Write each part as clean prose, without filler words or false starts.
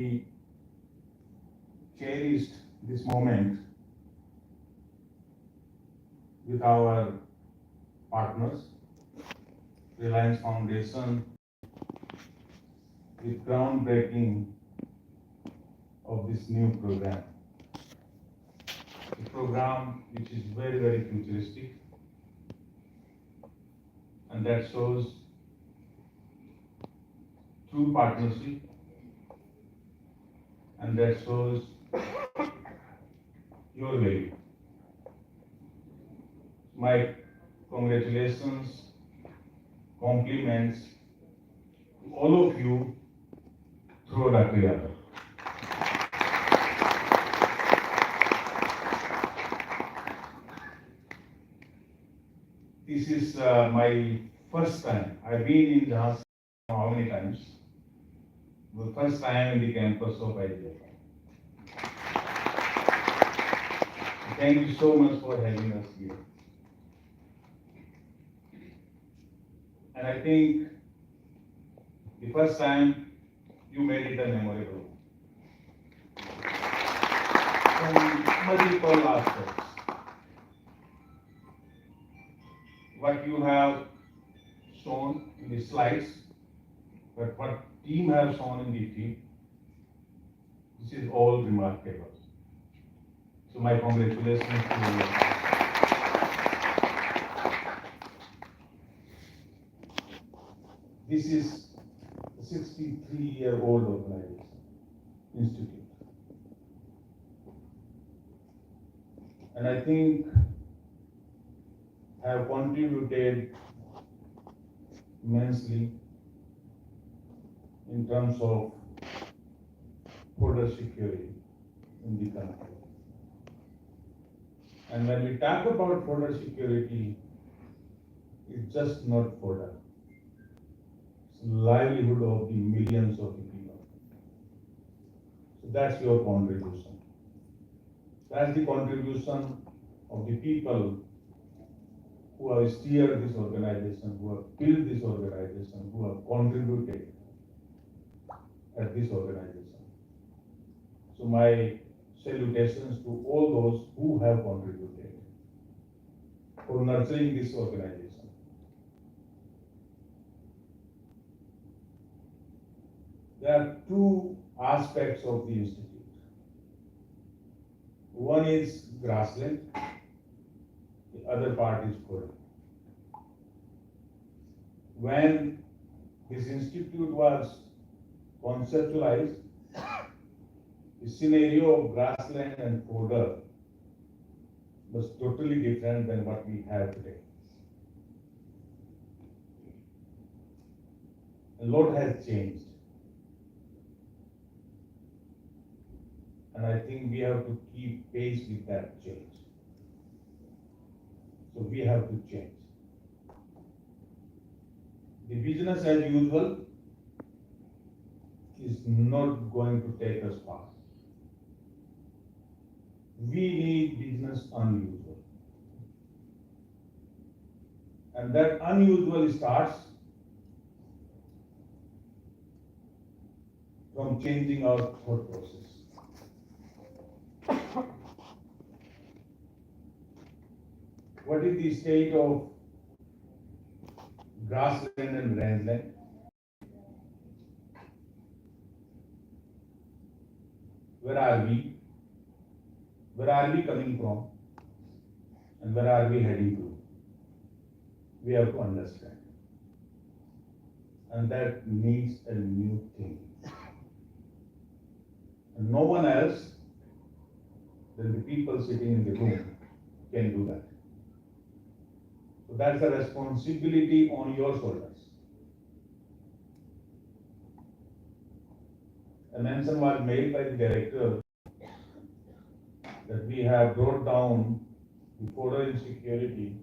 We cherished this moment with our partners, Reliance Foundation, with groundbreaking of this new program. A program which is very, very futuristic, and that shows true partnership, and that shows your value. My congratulations, compliments to all of you through AGRI. This is my first time. I've been in Jhansi how many times? The first time in the campus of AGRI. Thank you so much for having us here. And I think the first time you made it a memorable from multiple aspects. What you have shown in the slides, but what team have shown in the field, this is all remarkable. So my congratulations to you. This is a 63-year-old organization, institute. And I think have contributed immensely in terms of border security in the country. And when we talk about border security, it's just not border. It's livelihood of the millions of people. So that's your contribution. That's the contribution of the people who have steered this organization, who have built this organization, who have contributed at this organization. So my salutations to all those who have contributed for nurturing this organization. There are two aspects of the institute. One is grassland, the other part is border. When this institute was conceptualized, the scenario of grassland and border was totally different than what we have today. A lot has changed. And I think we have to keep pace with that change. So we have to change. The business as usual is not going to take us far. We need business unusual. And that unusual starts from changing our thought process. What is the state of grassland and rangeland? Where are we? Where are we coming from? And where are we heading to? We have to understand. And that needs a new thing. And no one else than the people sitting in the room can do that. So that's a responsibility on your shoulders. A mention was made by the director that we have brought down the border insecurity,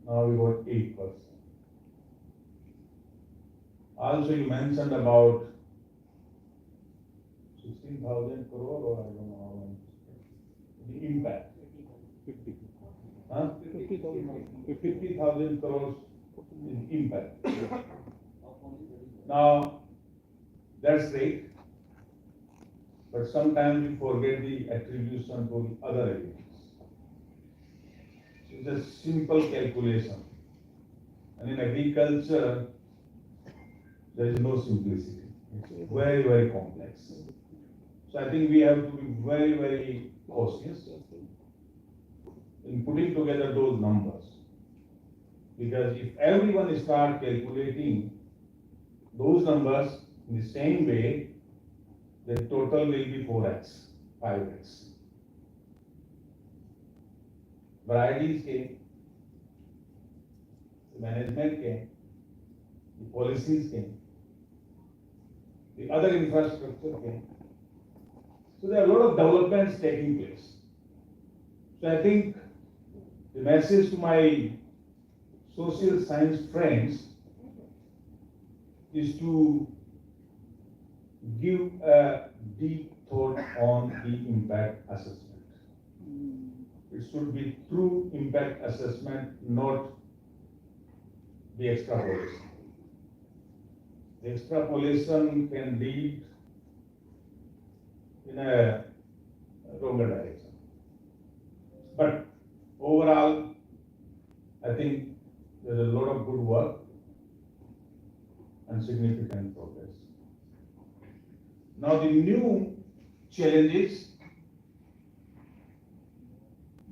now we got 8%. Also you mentioned about 16,000 crore, or I don't know how much, the impact. 50. Huh? 50,000 crores in impact. Now, that's great. but sometimes we forget the attribution to the other elements. So it's a simple calculation. And in agriculture, there is no simplicity. It's very, very complex. So I think we have to be very, very cautious in putting together those numbers. Because if everyone starts calculating those numbers in the same way, the total will be 4x, 5x. Varieties came, the management came, the policies came, the other infrastructure came. So there are a lot of developments taking place. So I think the message to my social science friends is to give a deep thought on the impact assessment. It should be true impact assessment, not the extrapolation. The extrapolation can lead in a wrong direction. But overall, I think there's a lot of good work and significant progress. Now the new challenges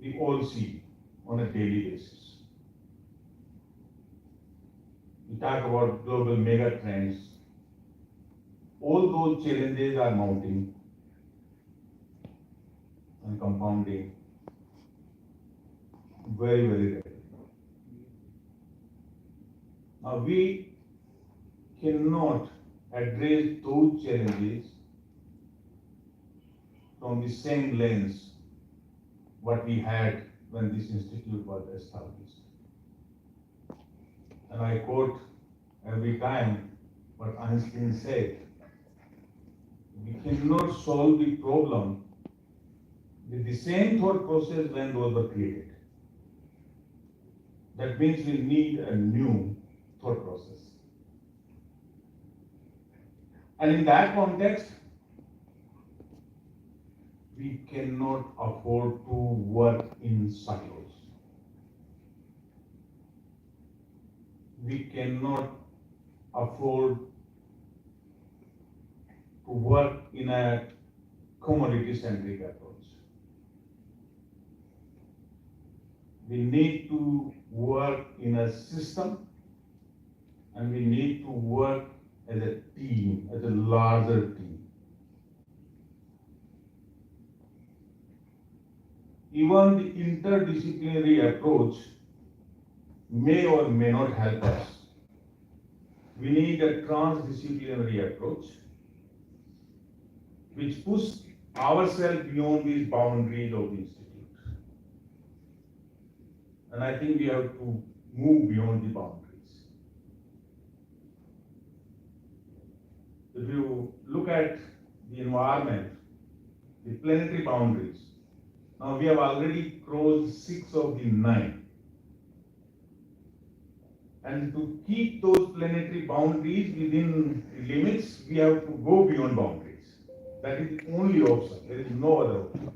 we all see on a daily basis. We talk about global mega trends. All those challenges are mounting and compounding very, very rapidly. Now we cannot address those challenges from the same lens what we had when this institute was established. And I quote every time what Einstein said, we cannot solve the problem with the same thought process when those were created. That means we need a new thought process. And in that context, we cannot afford to work in silos. We cannot afford to work in a commodity-centric approach. We need to work in a system, and we need to work as a team, as a larger team. Even the interdisciplinary approach may or may not help us. We need a transdisciplinary approach which pushes ourselves beyond these boundaries of the institute. And I think we have to move beyond the boundaries. If you look at the environment, the planetary boundaries, now we have already crossed 6 of the 9. And to keep those planetary boundaries within the limits, we have to go beyond boundaries. That is the only option. There is no other option.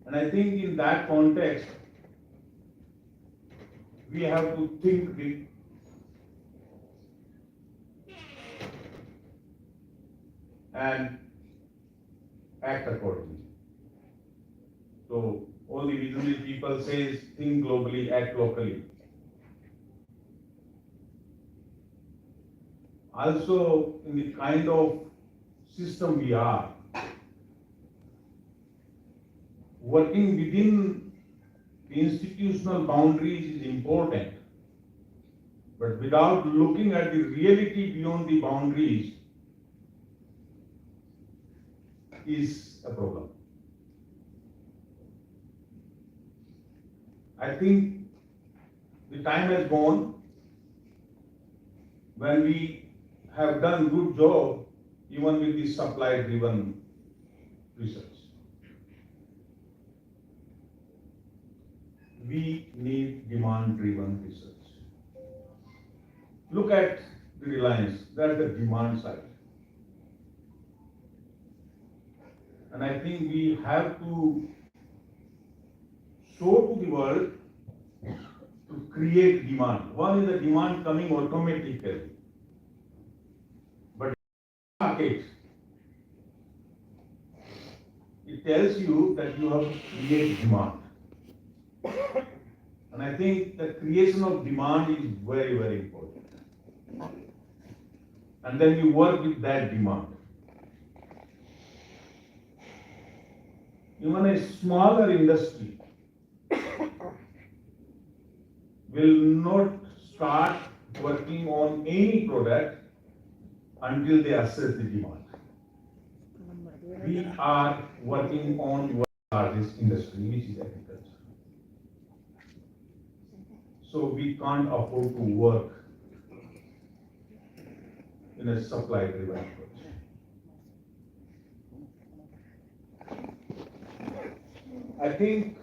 And I think in that context, we have to think big. And act accordingly. So all the visionary people say think globally, act locally. Also, in the kind of system we are, working within the institutional boundaries is important, but without looking at the reality beyond the boundaries is a problem. I think the time has gone when we have done good job even with the supply driven research. We need demand driven research. Look at reliance, that's the demand side. And I think we have to show to the world to create demand. One is the demand coming automatically. But market, it tells you that you have to create demand. And I think the creation of demand is very, very important. And then you work with that demand. Even a smaller industry will not start working on any product until they assess the demand. We are working on the largest industry, which is agriculture. So we can't afford to work in a supply-driven approach. I think